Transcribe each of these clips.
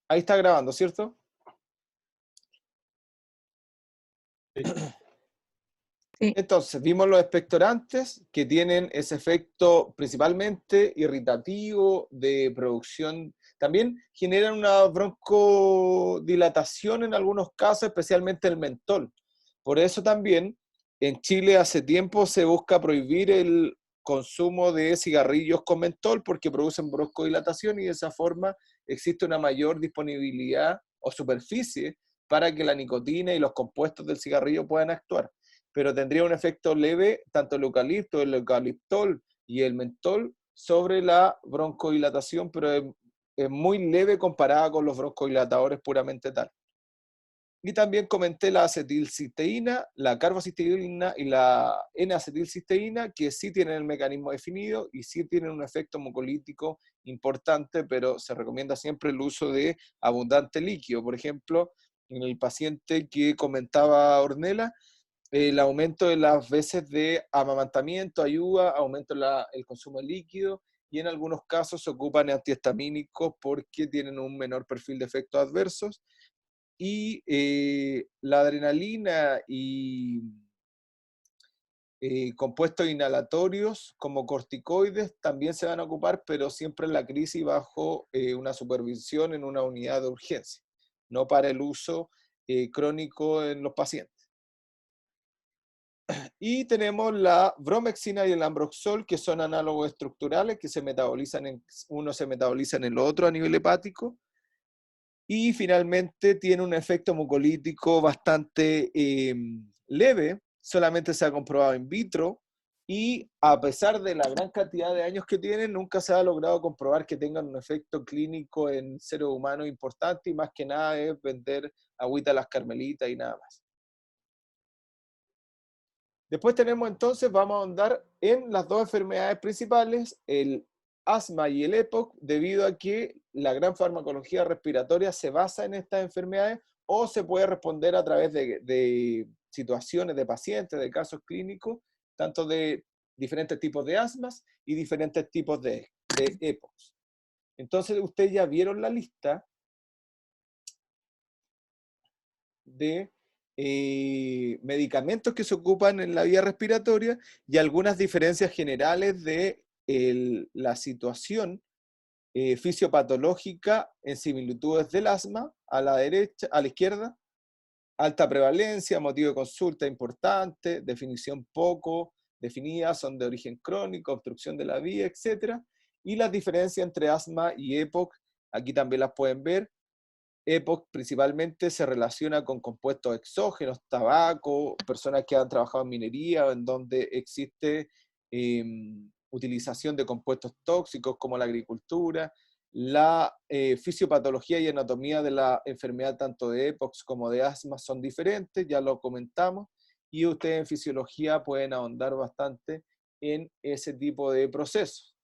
Ahí está grabando, ¿cierto? Sí. Entonces, vimos los expectorantes que tienen ese efecto principalmente irritativo de producción. También generan una broncodilatación en algunos casos, especialmente el mentol. Por eso también en Chile hace tiempo se busca prohibir el consumo de cigarrillos con mentol porque producen broncodilatación y de esa forma existe una mayor disponibilidad o superficie para que la nicotina y los compuestos del cigarrillo puedan actuar, pero tendría un efecto leve, tanto el eucalipto, el eucaliptol y el mentol, sobre la broncodilatación, pero es muy leve comparada con los broncodilatadores puramente tal. Y también comenté la acetilcisteína, la carbocisteína y la N-acetilcisteína, que sí tienen el mecanismo definido y sí tienen un efecto mucolítico importante, pero se recomienda siempre el uso de abundante líquido. Por ejemplo, en el paciente que comentaba Ornella, el aumento de las veces de amamantamiento ayuda, aumento el consumo de líquido y en algunos casos se ocupan antihistamínicos porque tienen un menor perfil de efectos adversos. Y la adrenalina y compuestos inhalatorios como corticoides también se van a ocupar, pero siempre en la crisis bajo una supervisión en una unidad de urgencia, no para el uso crónico en los pacientes. Y tenemos la bromexina y el ambroxol, que son análogos estructurales que se metabolizan uno se metaboliza en el otro a nivel hepático. Y finalmente tiene un efecto mucolítico bastante leve, solamente se ha comprobado in vitro, y a pesar de la gran cantidad de años que tienen, nunca se ha logrado comprobar que tengan un efecto clínico en seres humanos importante, y más que nada es vender agüita a las carmelitas y nada más. Después tenemos entonces, vamos a ahondar en las dos enfermedades principales, el asma y el EPOC, debido a que la gran farmacología respiratoria se basa en estas enfermedades o se puede responder a través de situaciones de pacientes, de casos clínicos, tanto de diferentes tipos de asmas y diferentes tipos de EPOCs. Entonces, ustedes ya vieron la lista de medicamentos que se ocupan en la vía respiratoria y algunas diferencias generales de la situación fisiopatológica en similitudes del asma a la derecha, a la izquierda, alta prevalencia, motivo de consulta importante, definición poco definida, son de origen crónico, obstrucción de la vía, etc. Y las diferencias entre asma y EPOC, aquí también las pueden ver. EPOC principalmente se relaciona con compuestos exógenos, tabaco, personas que han trabajado en minería, en donde existe utilización de compuestos tóxicos como la agricultura. La fisiopatología y anatomía de la enfermedad tanto de EPOC como de asma son diferentes, ya lo comentamos, y ustedes en fisiología pueden ahondar bastante en ese tipo de procesos.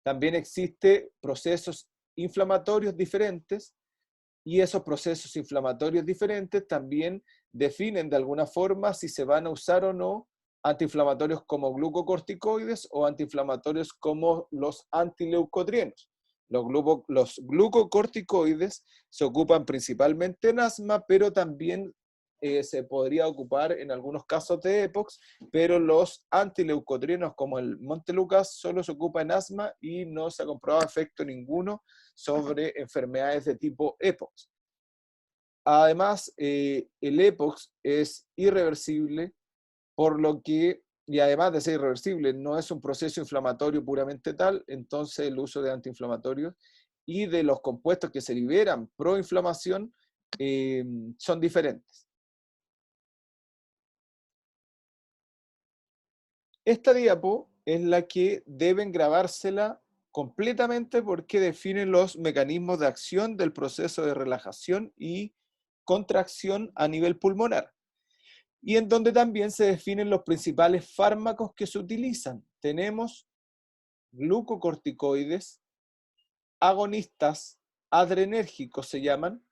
También existen procesos inflamatorios diferentes, y esos procesos inflamatorios diferentes también definen de alguna forma si se van a usar o no antiinflamatorios como glucocorticoides o antiinflamatorios como los antileucotrienos. Los glucocorticoides se ocupan principalmente en asma, pero también se podría ocupar en algunos casos de EPOX, pero los antileucotrienos como el Montelukast solo se ocupa en asma y no se ha comprobado efecto ninguno sobre enfermedades de tipo EPOX. Además, el EPOX es irreversible, por lo que, y además de ser irreversible, no es un proceso inflamatorio puramente tal, entonces el uso de antiinflamatorios y de los compuestos que se liberan proinflamación son diferentes. Esta diapo es la que deben grabársela completamente porque define los mecanismos de acción del proceso de relajación y contracción a nivel pulmonar, y en donde también se definen los principales fármacos que se utilizan. Tenemos glucocorticoides, agonistas adrenérgicos se llaman,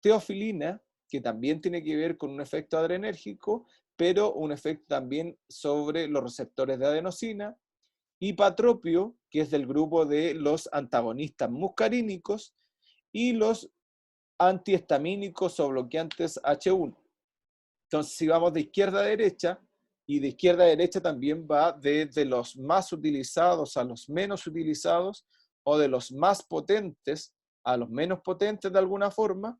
teofilina, que también tiene que ver con un efecto adrenérgico, pero un efecto también sobre los receptores de adenosina, hipatropio, que es del grupo de los antagonistas muscarínicos, y los antihistamínicos o bloqueantes H1. Entonces, si vamos de izquierda a derecha, y de izquierda a derecha también va desde los más utilizados a los menos utilizados, o de los más potentes a los menos potentes de alguna forma,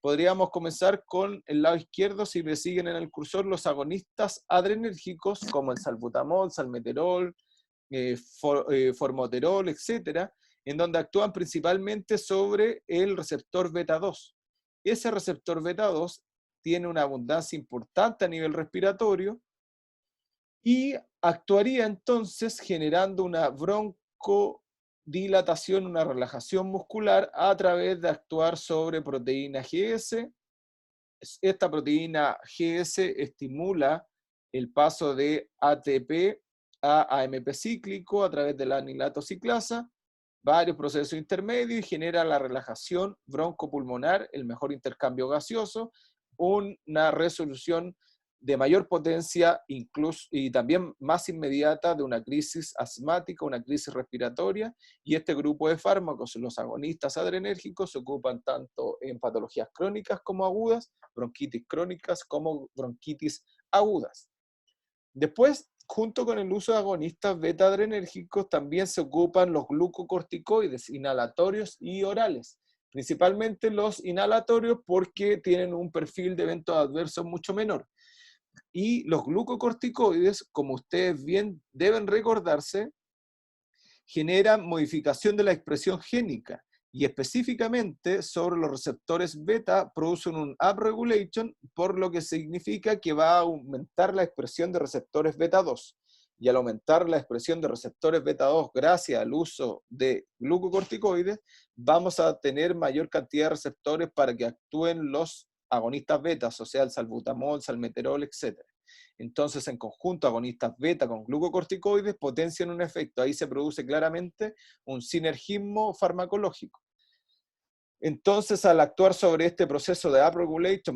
podríamos comenzar con el lado izquierdo, si me siguen en el cursor, los agonistas adrenérgicos, como el salbutamol, salmeterol, formoterol, etcétera, en donde actúan principalmente sobre el receptor beta 2. Ese receptor beta 2 tiene una abundancia importante a nivel respiratorio y actuaría entonces generando una broncodilatación, una relajación muscular a través de actuar sobre proteína GS. Esta proteína GS estimula el paso de ATP a AMP cíclico a través de la anilato ciclasa, varios procesos intermedios, y genera la relajación broncopulmonar, el mejor intercambio gaseoso, una resolución de mayor potencia incluso, y también más inmediata de una crisis asmática, una crisis respiratoria, y este grupo de fármacos, los agonistas adrenérgicos, se ocupan tanto en patologías crónicas como agudas, bronquitis crónicas como bronquitis agudas. Después, junto con el uso de agonistas beta-adrenérgicos, también se ocupan los glucocorticoides inhalatorios y orales. Principalmente los inhalatorios porque tienen un perfil de eventos adversos mucho menor. Y los glucocorticoides, como ustedes bien deben recordarse, generan modificación de la expresión génica y específicamente sobre los receptores beta producen un upregulation, por lo que significa que va a aumentar la expresión de receptores beta 2. Y al aumentar la expresión de receptores beta 2 gracias al uso de glucocorticoides, vamos a tener mayor cantidad de receptores para que actúen los agonistas betas, o sea, el salbutamol, salmeterol, etc. Entonces, en conjunto, agonistas beta con glucocorticoides potencian un efecto. Ahí se produce claramente un sinergismo farmacológico. Entonces, al actuar sobre este proceso de upregulation,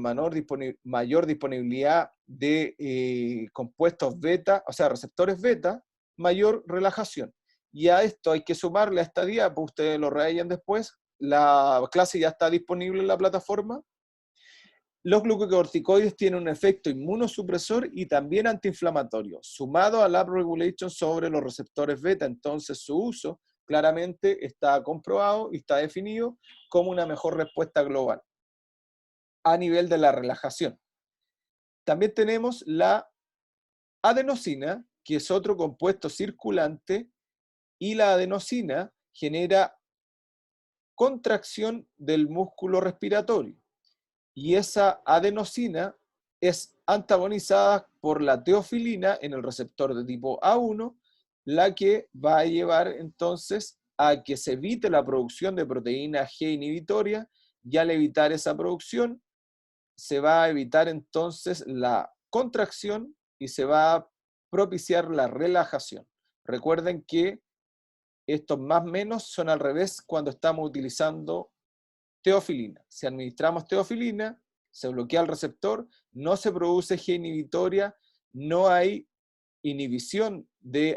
mayor disponibilidad de compuestos beta, o sea, receptores beta, mayor relajación. Y a esto hay que sumarle a esta diapo, ustedes lo rayan después, la clase ya está disponible en la plataforma. Los glucocorticoides tienen un efecto inmunosupresor y también antiinflamatorio, sumado al upregulation sobre los receptores beta. Entonces su uso claramente está comprobado y está definido como una mejor respuesta global a nivel de la relajación. También tenemos la adenosina, que es otro compuesto circulante, y la adenosina genera contracción del músculo respiratorio. Y esa adenosina es antagonizada por la teofilina en el receptor de tipo A1, la que va a llevar entonces a que se evite la producción de proteína G inhibitoria, y al evitar esa producción se va a evitar entonces la contracción y se va a propiciar la relajación. Recuerden que estos más menos son al revés cuando estamos utilizando teofilina. Si administramos teofilina, se bloquea el receptor, no se produce G inhibitoria, no hay inhibición de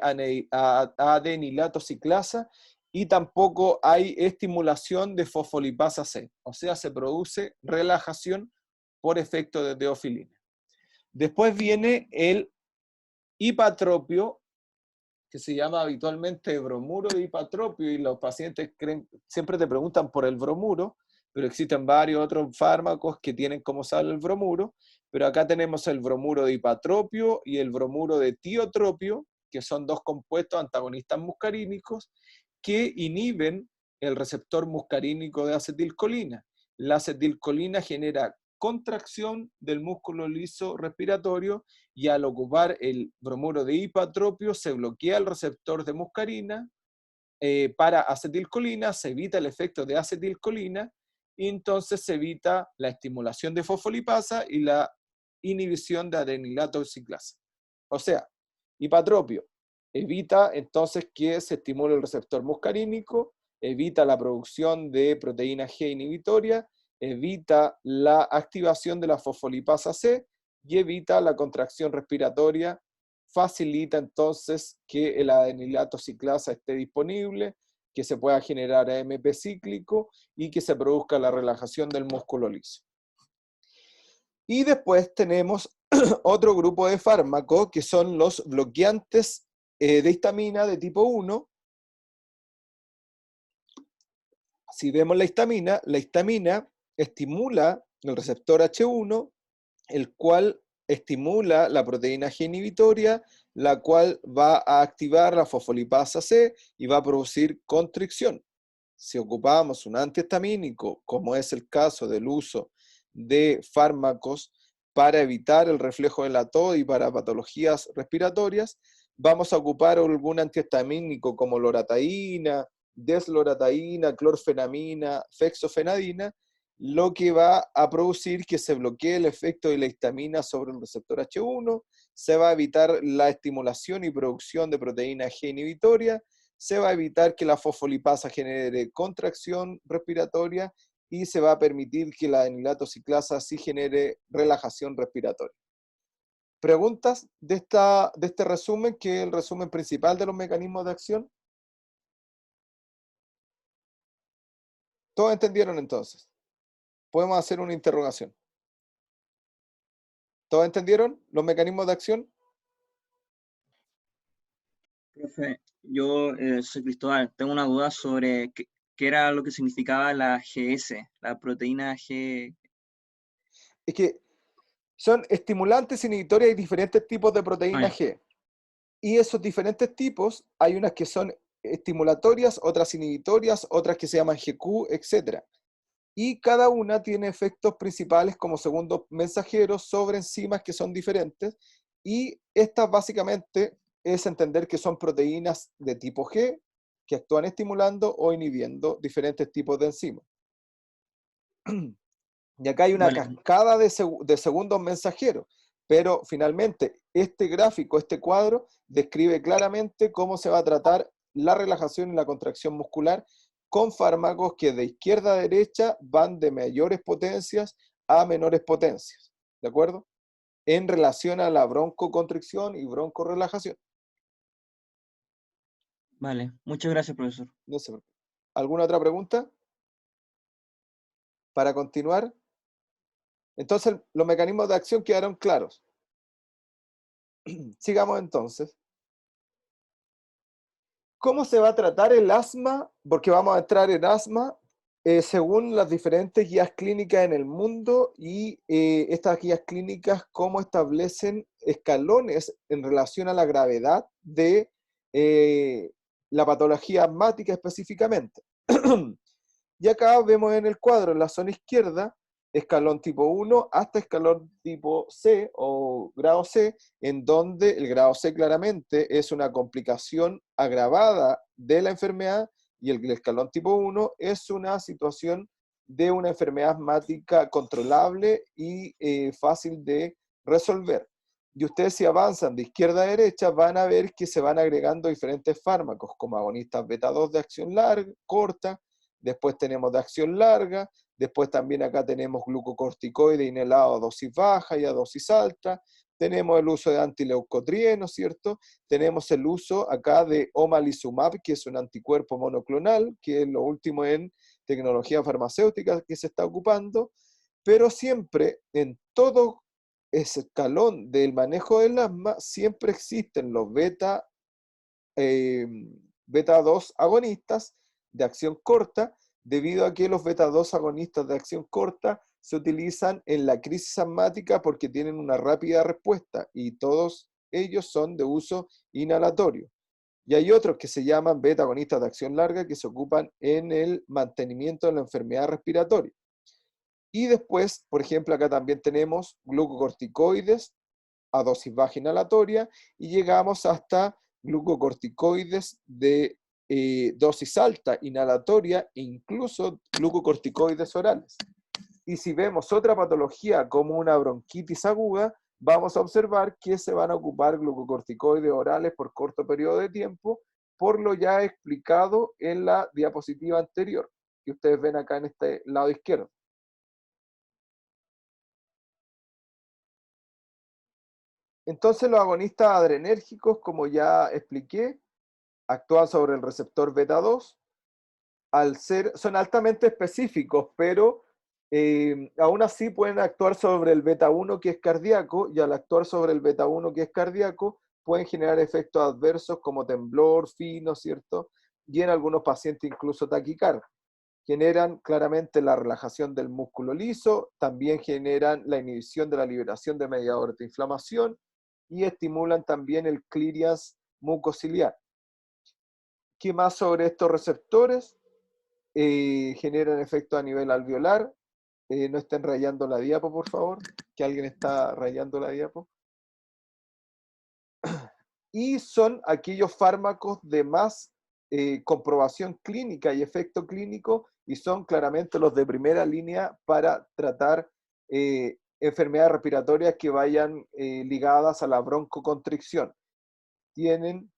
adenilato ciclasa y tampoco hay estimulación de fosfolipasa C. O sea, se produce relajación por efecto de teofilina. Después viene el hipatropio, que se llama habitualmente bromuro de hipatropio, y los pacientes siempre te preguntan por el bromuro, pero existen varios otros fármacos que tienen como sal el bromuro, pero acá tenemos el bromuro de hipatropio y el bromuro de tiotropio, que son dos compuestos antagonistas muscarínicos que inhiben el receptor muscarínico de acetilcolina. La acetilcolina genera contracción del músculo liso respiratorio, y al ocupar el bromuro de hipatropio se bloquea el receptor de muscarina para acetilcolina, se evita el efecto de acetilcolina y entonces se evita la estimulación de fosfolipasa y la inhibición de adenilato ciclasa. O sea, hipatropio evita entonces que se estimule el receptor muscarínico, evita la producción de proteína G inhibitoria, evita la activación de la fosfolipasa C y evita la contracción respiratoria, facilita entonces que el adenilato ciclasa esté disponible, que se pueda generar AMP cíclico y que se produzca la relajación del músculo liso. Y después tenemos otro grupo de fármacos que son los bloqueantes de histamina de tipo 1. Si vemos la histamina estimula el receptor H1, el cual estimula la proteína G inhibitoria, la cual va a activar la fosfolipasa C y va a producir constricción. Si ocupamos un antihistamínico, como es el caso del uso de fármacos para evitar el reflejo de la tos y para patologías respiratorias, vamos a ocupar algún antihistamínico como lorataína, deslorataína, clorfenamina, fexofenadina, lo que va a producir que se bloquee el efecto de la histamina sobre el receptor H1, se va a evitar la estimulación y producción de proteína G inhibitoria, se va a evitar que la fosfolipasa genere contracción respiratoria y se va a permitir que la enilato ciclasa sí genere relajación respiratoria. ¿Preguntas de este resumen, que es el resumen principal de los mecanismos de acción? ¿Todos entendieron entonces? Podemos hacer una interrogación. ¿Todos entendieron los mecanismos de acción? Profe, yo soy Cristóbal, tengo una duda sobre qué era lo que significaba la GS, la proteína G. Es que son estimulantes inhibitorias y diferentes tipos de proteína Ya. G. Y esos diferentes tipos, hay unas que son estimulatorias, otras inhibitorias, otras que se llaman GQ, etc. Y cada una tiene efectos principales como segundos mensajeros sobre enzimas que son diferentes. Y estas básicamente es entender que son proteínas de tipo G que actúan estimulando o inhibiendo diferentes tipos de enzimas. Y acá hay una Vale, cascada de segundos mensajeros, pero finalmente este gráfico, este cuadro, describe claramente cómo se va a tratar la relajación y la contracción muscular con fármacos que de izquierda a derecha van de mayores potencias a menores potencias, ¿de acuerdo? En relación a la broncoconstricción y broncorelajación. vale. Muchas gracias, profesor. No sé. ¿Alguna otra pregunta? Para continuar, entonces los mecanismos de acción quedaron claros. Sigamos entonces. ¿Cómo se va a tratar el asma? Porque vamos a entrar en asma según las diferentes guías clínicas en el mundo y estas guías clínicas cómo establecen escalones en relación a la gravedad de la patología asmática específicamente. Y acá vemos en el cuadro, en la zona izquierda, escalón tipo 1 hasta escalón tipo C o grado C, en donde el grado C claramente es una complicación agravada de la enfermedad y el escalón tipo 1 es una situación de una enfermedad asmática controlable y fácil de resolver. Y ustedes, si avanzan de izquierda a derecha, van a ver que se van agregando diferentes fármacos como agonistas beta 2 de acción larga, corta. Después tenemos de acción larga, después también acá tenemos glucocorticoide inhalado a dosis baja y a dosis alta, tenemos el uso de antileucotrieno, ¿cierto? Tenemos el uso acá de omalizumab, que es un anticuerpo monoclonal, que es lo último en tecnología farmacéutica que se está ocupando, pero siempre en todo ese escalón del manejo del asma, siempre existen los beta 2 agonistas de acción corta, debido a que los beta 2 agonistas de acción corta se utilizan en la crisis asmática porque tienen una rápida respuesta y todos ellos son de uso inhalatorio. Y hay otros que se llaman beta agonistas de acción larga que se ocupan en el mantenimiento de la enfermedad respiratoria. Y después, por ejemplo, acá también tenemos glucocorticoides a dosis baja inhalatoria y llegamos hasta glucocorticoides de dosis alta inhalatoria e incluso glucocorticoides orales. Y si vemos otra patología como una bronquitis aguda, vamos a observar que se van a ocupar glucocorticoides orales por corto periodo de tiempo, por lo ya explicado en la diapositiva anterior, que ustedes ven acá en este lado izquierdo. Entonces los agonistas adrenérgicos, como ya expliqué, actúan sobre el receptor beta 2 son altamente específicos, pero aún así pueden actuar sobre el beta 1 que es cardíaco, y al actuar sobre el beta 1 que es cardíaco, pueden generar efectos adversos como temblor fino, ¿cierto? Y en algunos pacientes incluso taquicardia. Generan claramente la relajación del músculo liso, también generan la inhibición de la liberación de mediadores de inflamación y estimulan también el clearance mucociliar. ¿Qué más sobre estos receptores? Generan efectos a nivel alveolar. No estén rayando la diapo, por favor, que alguien está rayando la diapo. Y son aquellos fármacos de más comprobación clínica y efecto clínico, y son claramente los de primera línea para tratar enfermedades respiratorias que vayan ligadas a la broncoconstricción. Tienen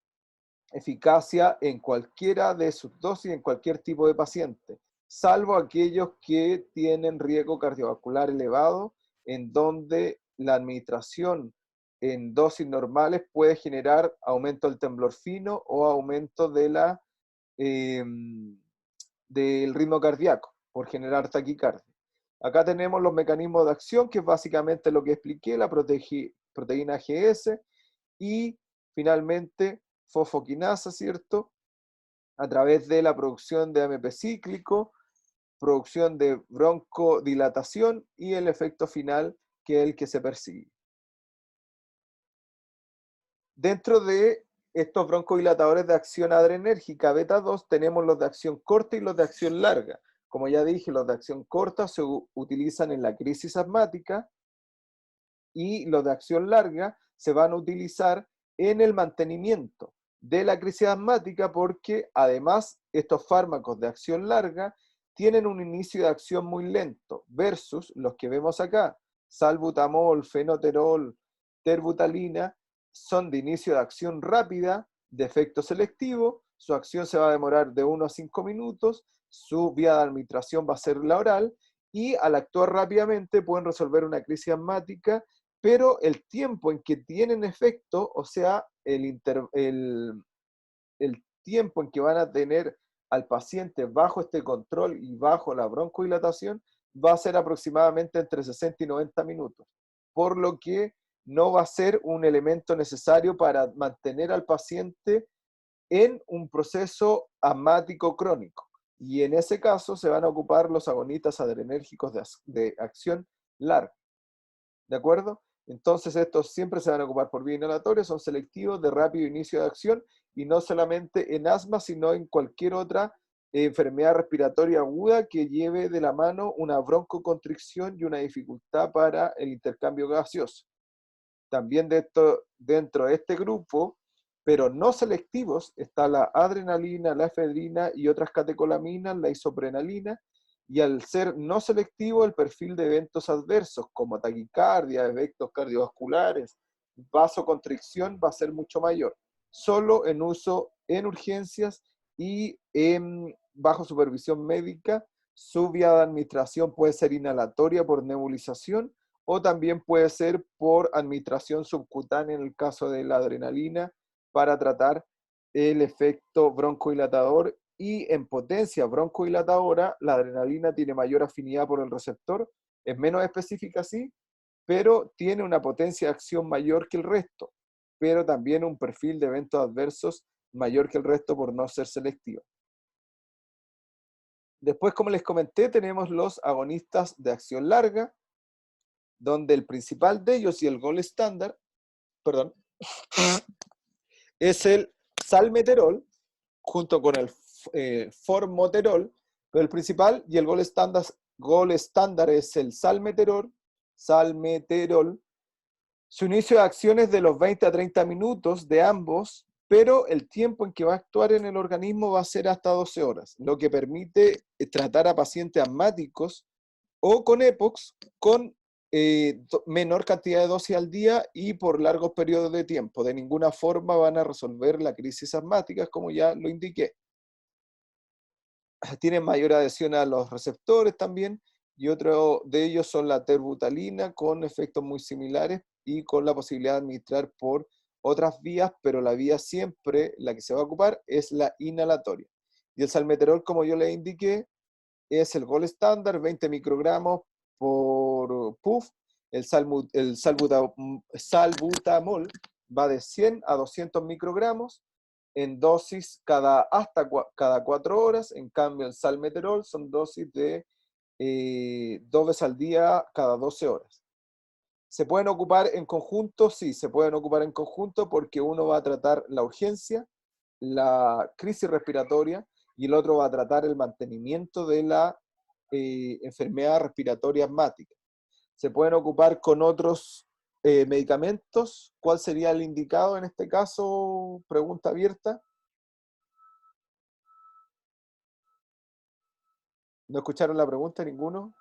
eficacia en cualquiera de sus dosis, en cualquier tipo de paciente, salvo aquellos que tienen riesgo cardiovascular elevado, en donde la administración en dosis normales puede generar aumento del temblor fino o aumento de del ritmo cardíaco por generar taquicardia. Acá tenemos los mecanismos de acción, que es básicamente lo que expliqué, la proteína GS, y finalmente fosfoquinasa, ¿cierto? A través de la producción de AMP cíclico, producción de broncodilatación y el efecto final, que es el que se persigue. Dentro de estos broncodilatadores de acción adrenérgica beta 2 tenemos los de acción corta y los de acción larga. Como ya dije, los de acción corta se utilizan en la crisis asmática, y los de acción larga se van a utilizar en el mantenimiento de la crisis asmática, porque además estos fármacos de acción larga tienen un inicio de acción muy lento versus los que vemos acá, salbutamol, fenoterol, terbutalina, son de inicio de acción rápida, de efecto selectivo, su acción se va a demorar de 1 a 5 minutos, su vía de administración va a ser la oral, y al actuar rápidamente pueden resolver una crisis asmática, pero el tiempo en que tienen efecto, o sea, el tiempo en que van a tener al paciente bajo este control y bajo la broncodilatación, va a ser aproximadamente entre 60 y 90 minutos, por lo que no va a ser un elemento necesario para mantener al paciente en un proceso asmático crónico. Y en ese caso se van a ocupar los agonistas adrenérgicos de acción larga. ¿De acuerdo? Entonces estos siempre se van a ocupar por vía inhalatoria, son selectivos, de rápido inicio de acción, y no solamente en asma, sino en cualquier otra enfermedad respiratoria aguda que lleve de la mano una broncoconstricción y una dificultad para el intercambio gaseoso. También dentro de este grupo, pero no selectivos, está la adrenalina, la efedrina y otras catecolaminas, la isoprenalina, y al ser no selectivo, el perfil de eventos adversos como taquicardia, efectos cardiovasculares, vasoconstricción va a ser mucho mayor, solo en uso en urgencias y bajo supervisión médica. Su vía de administración puede ser inhalatoria por nebulización, o también puede ser por administración subcutánea en el caso de la adrenalina, para tratar el efecto broncodilatador. Y en potencia broncodilatadora, la adrenalina tiene mayor afinidad por el receptor, es menos específica sí, pero tiene una potencia de acción mayor que el resto, pero también un perfil de eventos adversos mayor que el resto por no ser selectiva. Después, como les comenté, tenemos los agonistas de acción larga, donde el principal de ellos y el gold estándar, perdón, es el salmeterol, junto con el formoterol, pero el principal y el gold estándar es el salmeterol. Su inicio de acción es de los 20 a 30 minutos de ambos, pero el tiempo en que va a actuar en el organismo va a ser hasta 12 horas, lo que permite tratar a pacientes asmáticos o con EPOX con menor cantidad de dosis al día y por largos periodos de tiempo. De ninguna forma van a resolver la crisis asmática, como ya lo indiqué. Tienen mayor adhesión a los receptores también, y otro de ellos son la terbutalina, con efectos muy similares y con la posibilidad de administrar por otras vías, pero la vía siempre, la que se va a ocupar, es la inhalatoria. Y el salmeterol, como yo les indiqué, es el gold estándar, 20 microgramos por puff. El salbutamol va de 100 a 200 microgramos en dosis cada 4 horas. En cambio, el salmeterol son dosis de 2 veces al día cada 12 horas. ¿Se pueden ocupar en conjunto? Sí, se pueden ocupar en conjunto porque uno va a tratar la urgencia, la crisis respiratoria, y el otro va a tratar el mantenimiento de la enfermedad respiratoria asmática. Se pueden ocupar con otros medicamentos. ¿Cuál sería el indicado en este caso? Pregunta abierta. ¿No escucharon la pregunta ninguno?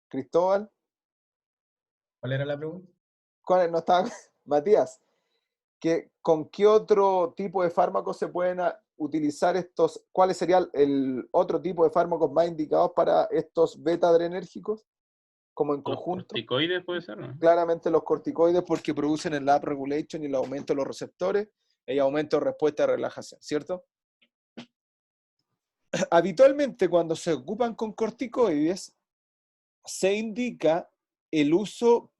¿Cristóbal? ¿Cuál era la pregunta? ¿Cuál no estaba? Matías, ¿con qué otro tipo de fármacos se pueden utilizar estos? ¿Cuáles serían el otro tipo de fármacos más indicados para estos beta-adrenérgicos? Como en Los conjunto. corticoides puede ser, ¿no? Claramente los corticoides porque producen el upregulation y el aumento de los receptores y aumento de respuesta de relajación, ¿cierto? Habitualmente cuando se ocupan con corticoides se indica el uso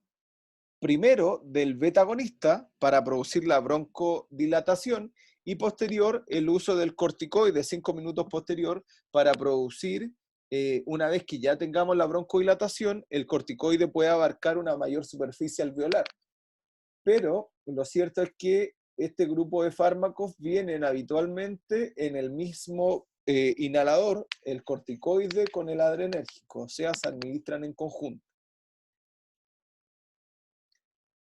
primero del beta-agonista para producir la broncodilatación y posterior el uso del corticoide 5 minutos posterior para producir, una vez que ya tengamos la broncodilatación, el corticoide puede abarcar una mayor superficie alveolar. Pero lo cierto es que este grupo de fármacos vienen habitualmente en el mismo inhalador, el corticoide con el adrenérgico, o sea, se administran en conjunto.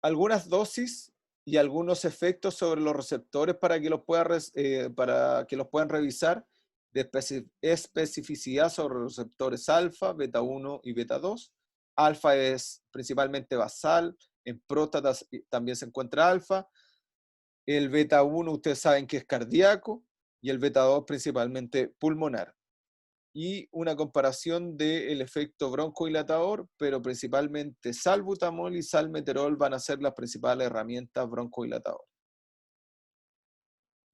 Algunas dosis y algunos efectos sobre los receptores para que los puedan revisar, de especificidad sobre los receptores alfa, beta 1 y beta 2. Alfa es principalmente basal, en próstatas también se encuentra alfa. El beta 1 ustedes saben que es cardíaco y el beta 2 principalmente pulmonar. Y una comparación del efecto broncodilatador, pero principalmente salbutamol y salmeterol van a ser las principales herramientas broncodilatadoras.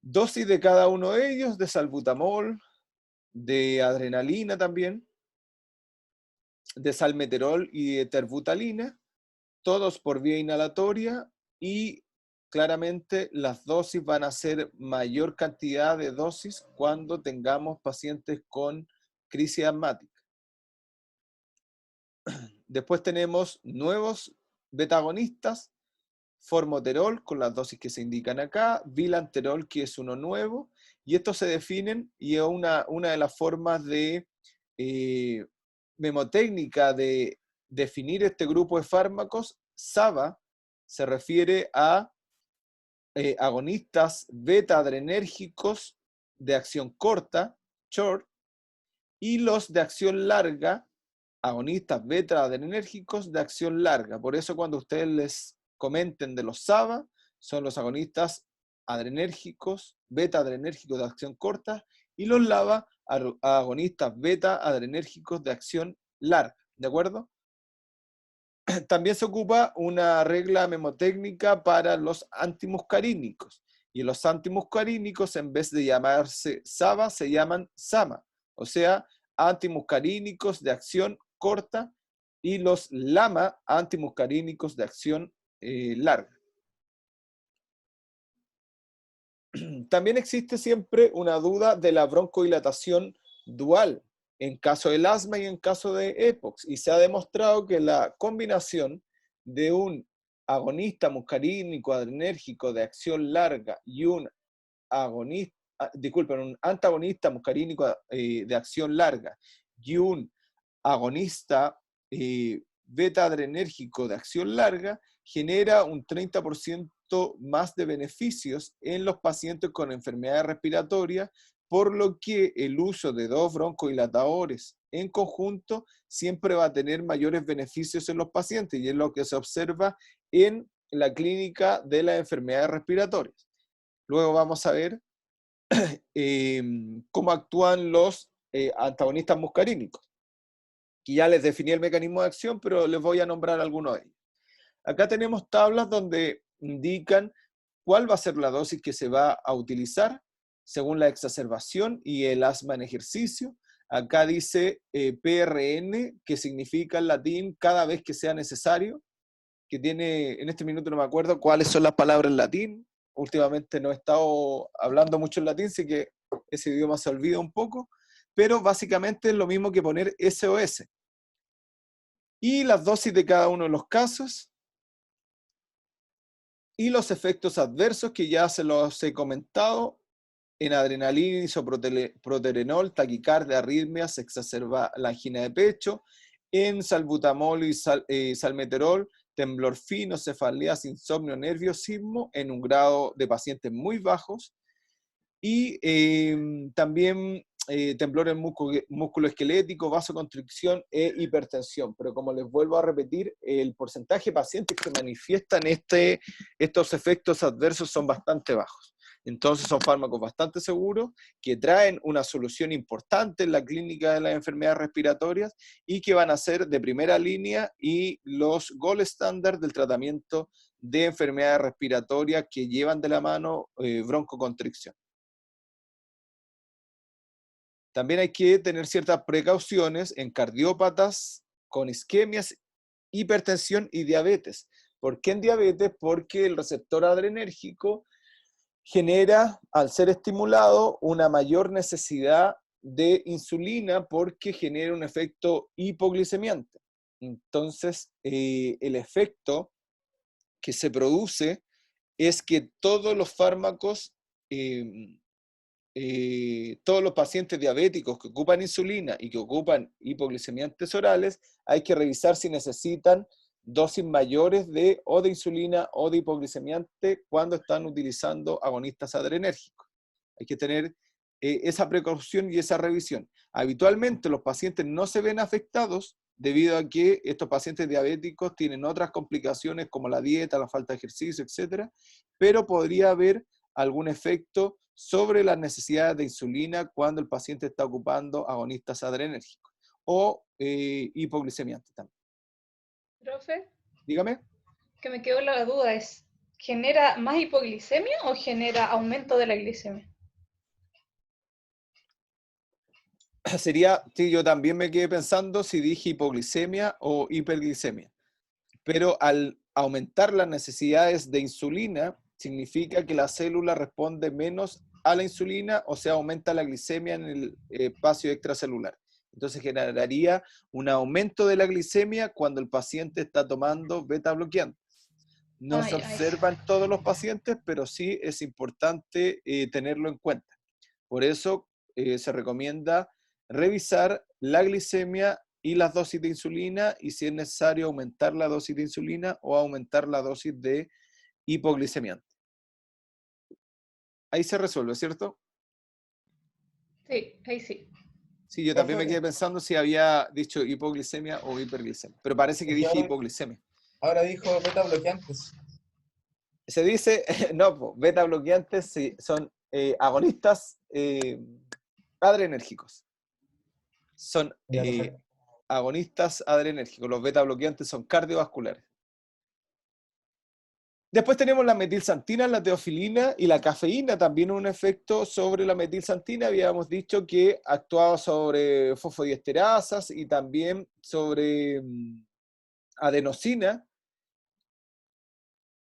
Dosis de cada uno de ellos, de salbutamol, de adrenalina también, de salmeterol y de terbutalina, todos por vía inhalatoria, y claramente las dosis van a ser mayor cantidad de dosis cuando tengamos pacientes con crisis asmática. Después tenemos nuevos beta-agonistas, formoterol con las dosis que se indican acá, bilanterol que es uno nuevo, y estos se definen, y es una de las formas de memotécnica de definir este grupo de fármacos. SABA se refiere a agonistas beta-adrenérgicos de acción corta, short, y los de acción larga, agonistas beta-adrenérgicos de acción larga. Por eso cuando ustedes les comenten de los SABA, son los agonistas adrenérgicos, beta-adrenérgicos de acción corta, y los LABA, agonistas beta-adrenérgicos de acción larga. ¿De acuerdo? También se ocupa una regla memotécnica para los antimuscarínicos. Y los antimuscarínicos, en vez de llamarse SABA, se llaman SAMA. O sea, antimuscarínicos de acción corta, y los LAMA, antimuscarínicos de acción larga. También existe siempre una duda de la broncodilatación dual en caso del asma y en caso de EPOX, y se ha demostrado que la combinación de un agonista muscarínico adrenérgico de acción larga y un antagonista muscarínico de acción larga y un agonista beta-adrenérgico de acción larga genera un 30% más de beneficios en los pacientes con enfermedades respiratorias, por lo que el uso de dos broncodilatadores en conjunto siempre va a tener mayores beneficios en los pacientes, y es lo que se observa en la clínica de las enfermedades respiratorias. Luego vamos a ver cómo actúan los antagonistas muscarínicos, que ya les definí el mecanismo de acción, pero les voy a nombrar algunos de ellos. Acá tenemos tablas donde indican cuál va a ser la dosis que se va a utilizar según la exacerbación y el asma en ejercicio. Acá dice PRN, que significa en latín cada vez que sea necesario, que tiene, en este minuto no me acuerdo cuáles son las palabras en latín. Últimamente no he estado hablando mucho en latín, así que ese idioma se olvida un poco, pero básicamente es lo mismo que poner SOS. Y las dosis de cada uno de los casos, y los efectos adversos que ya se los he comentado, en adrenalina, isoproterenol, taquicardia, arritmias, se exacerba la angina de pecho, en salbutamol y salmeterol, temblor fino, cefaleas, insomnio, nerviosismo, en un grado de pacientes muy bajos, y también temblor musculoesquelético, vasoconstricción e hipertensión. Pero como les vuelvo a repetir, el porcentaje de pacientes que manifiestan estos efectos adversos son bastante bajos. Entonces son fármacos bastante seguros, que traen una solución importante en la clínica de las enfermedades respiratorias y que van a ser de primera línea y los gold standard del tratamiento de enfermedades respiratorias que llevan de la mano broncoconstricción. También hay que tener ciertas precauciones en cardiópatas con isquemias, hipertensión y diabetes. ¿Por qué en diabetes? Porque el receptor adrenérgico genera, al ser estimulado, una mayor necesidad de insulina porque genera un efecto hipoglicemiante. Entonces, el efecto que se produce es que todos los fármacos, todos los pacientes diabéticos que ocupan insulina y que ocupan hipoglicemiantes orales, hay que revisar si necesitan dosis mayores de insulina o de hipoglicemiante cuando están utilizando agonistas adrenérgicos. Hay que tener esa precaución y esa revisión. Habitualmente los pacientes no se ven afectados debido a que estos pacientes diabéticos tienen otras complicaciones como la dieta, la falta de ejercicio, etc. Pero podría haber algún efecto sobre las necesidades de insulina cuando el paciente está ocupando agonistas adrenérgicos o hipoglicemiantes también. Profe, Dígame. que me quedó la duda es, ¿genera más hipoglicemia o genera aumento de la glicemia? Sería, sí, yo también me quedé pensando si dije hipoglicemia o hiperglicemia, pero al aumentar las necesidades de insulina, significa que la célula responde menos a la insulina, o sea, aumenta la glicemia en el espacio extracelular. Entonces generaría un aumento de la glicemia cuando el paciente está tomando beta bloqueantes. No se observa en todos los pacientes, pero sí es importante tenerlo en cuenta. Por eso se recomienda revisar la glicemia y las dosis de insulina, y si es necesario aumentar la dosis de insulina o aumentar la dosis de hipoglicemiante. Ahí se resuelve, ¿cierto? Sí, ahí sí. Sí, yo también me quedé pensando si había dicho hipoglicemia o hiperglicemia, pero parece que dije hipoglicemia. Ahora dijo beta bloqueantes. Se dice, no, beta bloqueantes sí, son agonistas adrenérgicos. Son agonistas adrenérgicos. Los beta bloqueantes son cardiovasculares. Después tenemos la metilsantina, la teofilina y la cafeína, también un efecto sobre la metilsantina. Habíamos dicho que actuaba sobre fosfodiesterasas y también sobre adenosina,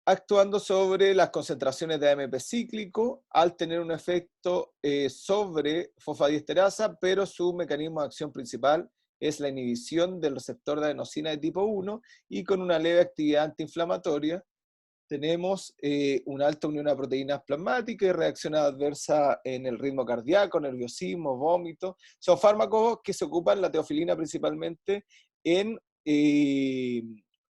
actuando sobre las concentraciones de AMP cíclico, al tener un efecto sobre fosfodiesterasa, pero su mecanismo de acción principal es la inhibición del receptor de adenosina de tipo 1, y con una leve actividad antiinflamatoria. Tenemos una alta unión a proteínas plasmáticas y reacción adversa en el ritmo cardíaco, nerviosismo, vómito. Son fármacos que se ocupan, la teofilina principalmente, en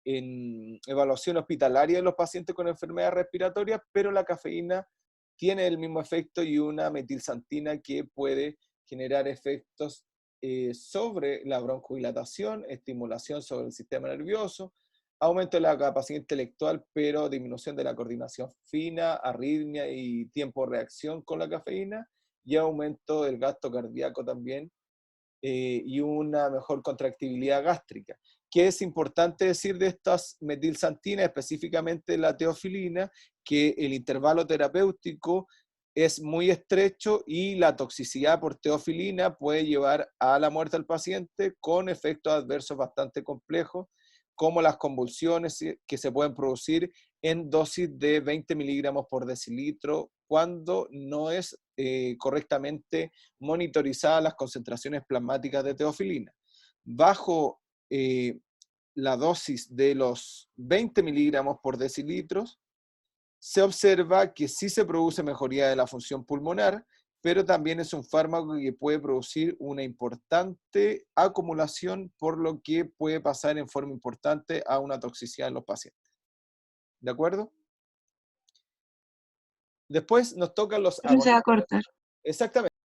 evaluación hospitalaria de los pacientes con enfermedades respiratorias, pero la cafeína tiene el mismo efecto y una metilsantina que puede generar efectos sobre la broncodilatación, estimulación sobre el sistema nervioso, aumento de la capacidad intelectual, pero disminución de la coordinación fina, arritmia y tiempo de reacción con la cafeína, y aumento del gasto cardíaco también, y una mejor contractibilidad gástrica. ¿Qué es importante decir de estas metilsantinas, específicamente la teofilina? Que el intervalo terapéutico es muy estrecho y la toxicidad por teofilina puede llevar a la muerte del paciente con efectos adversos bastante complejos, como las convulsiones que se pueden producir en dosis de 20 miligramos por decilitro cuando no es correctamente monitorizadas las concentraciones plasmáticas de teofilina. Bajo la dosis de los 20 miligramos por decilitros, se observa que sí se produce mejoría de la función pulmonar, pero también es un fármaco que puede producir una importante acumulación, por lo que puede pasar en forma importante a una toxicidad en los pacientes. ¿De acuerdo? Después nos tocan los Pero se va a agonistas. cortar. Exactamente.